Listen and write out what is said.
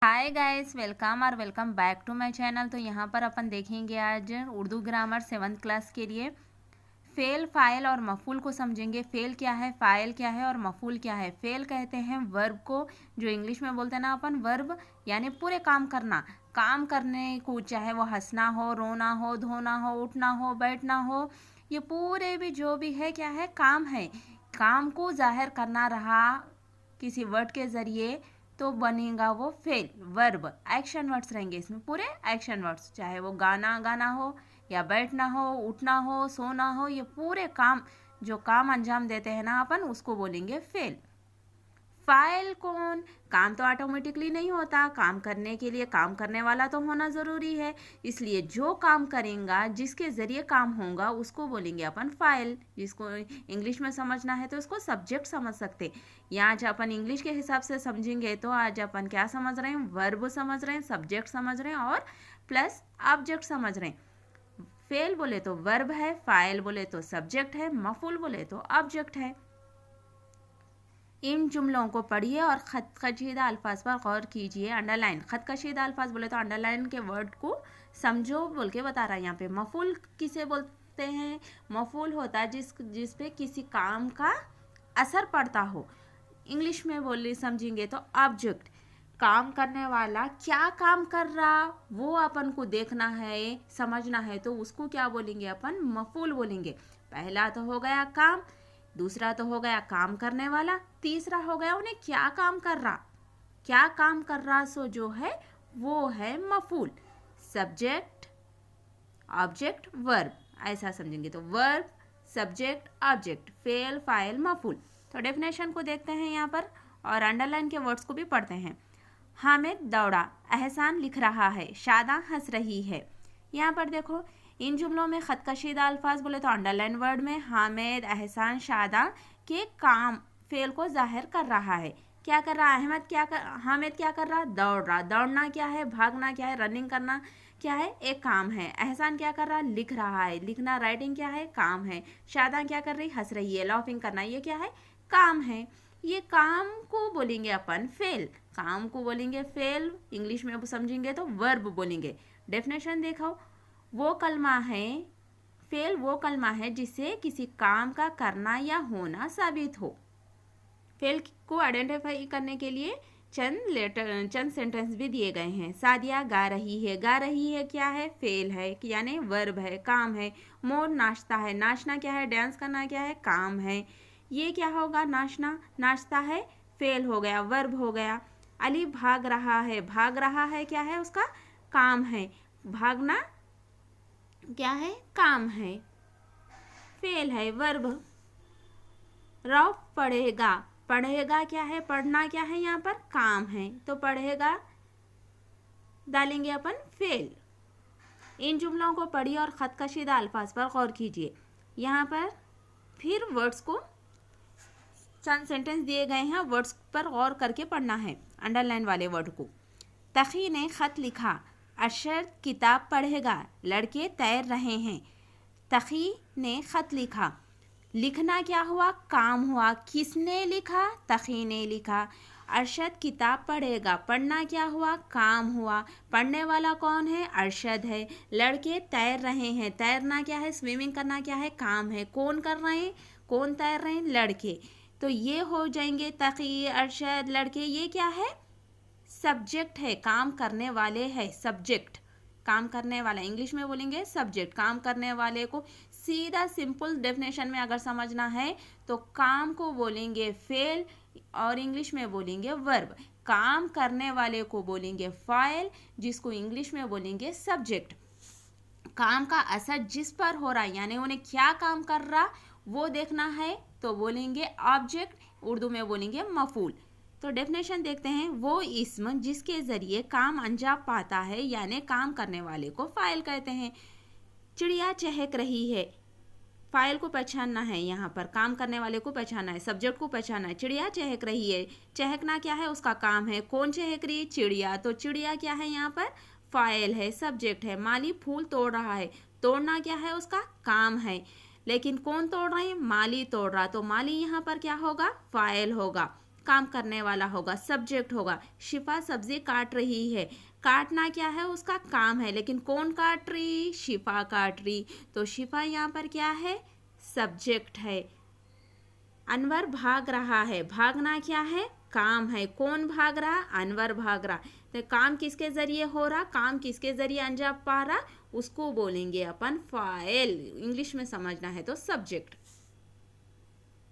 Hi guys, welcome back to my channel. तो यहाँ पर अपन देखेंगे आज उर्दू ग्रामर 7th क्लास के लिए फेल, फाइल और मफूल को समझेंगे। फेल क्या है, फाइल क्या है और मफूल क्या है। फेल कहते हैं वर्ब को, जो इंग्लिश में बोलते हैं ना अपन वर्ब, यानी पूरे काम करना, काम करने को, चाहे वो हंसना हो, रोना हो, धोना हो, उठना हो, बैठना हो, ये पूरे भी जो भी है क्या है, काम है। काम को जाहिर करना रहा किसी वर्ड के ज़रिए तो बनेगा वो फेल। वर्ब एक्शन वर्ड्स रहेंगे इसमें, पूरे एक्शन वर्ड्स, चाहे वो गाना गाना हो या बैठना हो, उठना हो, सोना हो, ये पूरे काम, जो काम अंजाम देते हैं ना अपन, उसको बोलेंगे फेल। फाइल कौन, काम तो ऑटोमेटिकली नहीं होता, काम करने के लिए काम करने वाला तो होना ज़रूरी है, इसलिए जो काम करेगा, जिसके ज़रिए काम होगा, उसको बोलेंगे अपन फाइल। जिसको इंग्लिश में समझना है तो उसको सब्जेक्ट समझ सकते। यहाँ आज अपन इंग्लिश के हिसाब से समझेंगे तो आज अपन क्या समझ रहे हैं, वर्ब समझ रहे हैं, सब्जेक्ट समझ रहे हैं और प्लस ऑब्जेक्ट समझ रहे हैं। फेल बोले तो वर्ब है, फाइल बोले तो सब्जेक्ट है, मफूल बोले तो ऑब्जेक्ट है। इन जुमलों को पढ़िए और खत कशीदा अल्फाज पर गौर कीजिए। अंडरलाइन, खत कशीदा अल्फाज बोले तो अंडरलाइन के वर्ड को समझो बोल के बता रहा है यहाँ पे। मफूल किसे बोलते हैं, मफूल होता है जिस पे किसी काम का असर पड़ता हो। इंग्लिश में बोले समझेंगे तो ऑब्जेक्ट, काम करने वाला क्या काम कर रहा वो अपन को देखना है, समझना है, तो उसको क्या बोलेंगे अपन, मफूल बोलेंगे। पहला तो हो गया काम, दूसरा तो हो गया काम करने वाला, तीसरा हो गया उन्हें क्या काम कर रहा, क्या काम कर रहा सो जो है वो है मफूल। सब्जेक्ट, ऑब्जेक्ट, वर्ब, ऐसा समझेंगे तो वर्ब, सब्जेक्ट, ऑब्जेक्ट, फेल, फाइल, मफूल। तो डेफिनेशन को देखते हैं यहाँ पर और अंडरलाइन के वर्ड्स को भी पढ़ते हैं। हामिद दौड़ा, एहसान लिख रहा है, शादा हंस रही है। यहाँ पर देखो, इन जुमलों में खत कशीदा अल्फाज बोले तो अंडरलाइन वर्ड में हामिद, एहसान, शादा के काम फेल को जाहिर कर रहा है। क्या कर रहा, हामिद क्या कर रहा, दौड़ रहा। दौड़ना क्या है, भागना क्या है, रनिंग करना क्या है, एक काम है। एहसान क्या कर रहा, लिख रहा है, लिखना राइटिंग क्या है, काम है। शादा क्या कर रही, हंस रही है, लाफिंग करना, ये क्या है, काम है। ये काम को बोलेंगे अपन फेल, काम को बोलेंगे फेल। इंग्लिश में समझेंगे तो वर्ब बोलेंगे। डेफिनेशन देखो, वो कलमा है, फेल वो कलमा है जिससे किसी काम का करना या होना साबित हो। फेल को आइडेंटिफाई करने के लिए चंद सेंटेंस भी दिए गए हैं। सादिया गा रही है, गा रही है क्या है, फेल है, यानी वर्ब है, काम है। मोर नाचता है, नाचना क्या है, डांस करना क्या है, काम है। ये क्या होगा, नाचना, नाचता है, फेल हो गया, वर्ब हो गया। अली भाग रहा है, भाग रहा है क्या है, उसका काम है, भागना क्या है, काम है, फेल है, वर्ब। रौफ पढ़ेगा, पढ़ेगा क्या है, पढ़ना क्या है, यहाँ पर काम है, तो पढ़ेगा डालेंगे अपन फेल। इन जुमलों को पढ़िए और खत कशीदा अल्फाज पर गौर कीजिए। यहाँ पर फिर वर्ड्स को, चंद सेंटेंस दिए गए हैं, वर्ड्स पर गौर करके पढ़ना है, अंडरलाइन वाले वर्ड को। तकी ने खत लिखा, अरशद किताब पढ़ेगा, लड़के तैर रहे हैं। तकी ने खत लिखा, लिखना क्या हुआ, काम हुआ, किसने लिखा, तकी ने लिखा। अरशद किताब पढ़ेगा, पढ़ना क्या हुआ, काम हुआ, पढ़ने वाला कौन है, अरशद है। लड़के तैर रहे हैं, तैरना क्या है, स्विमिंग करना क्या है, काम है। कौन कर रहे हैं, कौन तैर रहे हैं, लड़के। तो ये हो जाएंगे तकी, अरशद, लड़के, ये क्या है, सब्जेक्ट है, काम करने वाले है, सब्जेक्ट, काम करने वाला। इंग्लिश में बोलेंगे सब्जेक्ट, काम करने वाले को सीधा सिंपल डेफिनेशन में अगर समझना है तो काम को बोलेंगे फेल और इंग्लिश में बोलेंगे वर्ब। काम करने वाले को बोलेंगे फाइल, जिसको इंग्लिश में बोलेंगे सब्जेक्ट। काम का असर जिस पर हो रहा है, यानी उन्हें क्या काम कर रहा वो देखना है तो बोलेंगे ऑब्जेक्ट, उर्दू में बोलेंगे मफूल। तो डेफिनेशन देखते हैं, वो इस्म जिसके ज़रिए काम अंजाम पाता है, यानी काम करने वाले को फाइल कहते हैं। चिड़िया चहक रही है, फाइल को पहचानना है, यहाँ पर काम करने वाले को पहचानना है, सब्जेक्ट को पहचानना है। चिड़िया चहक रही है, चहकना क्या है, उसका काम है। कौन चहक रही है, चिड़िया, तो चिड़िया क्या है, यहाँ पर फाइल है, सब्जेक्ट है। माली फूल तोड़ रहा है, तोड़ना क्या है, उसका काम है, लेकिन कौन तोड़ रहे हैं, माली तोड़ रहा, तो माली यहाँ पर क्या होगा, फाइल होगा। काम करने वाला होगा, सब्जेक्ट होगा। शिफा सब्जी काट रही है, काटना क्या है, उसका काम है, लेकिन कौन काट रही, शिफा काट रही, तो शिफा यहाँ पर क्या है, सब्जेक्ट है। अनवर भाग रहा है, भागना क्या है, काम है, कौन भाग रहा, अनवर भाग रहा। तो काम किसके जरिए हो रहा, काम किसके जरिए अंजाम पा रहा, उसको बोलेंगे अपन फाइल, इंग्लिश में समझना है तो सब्जेक्ट।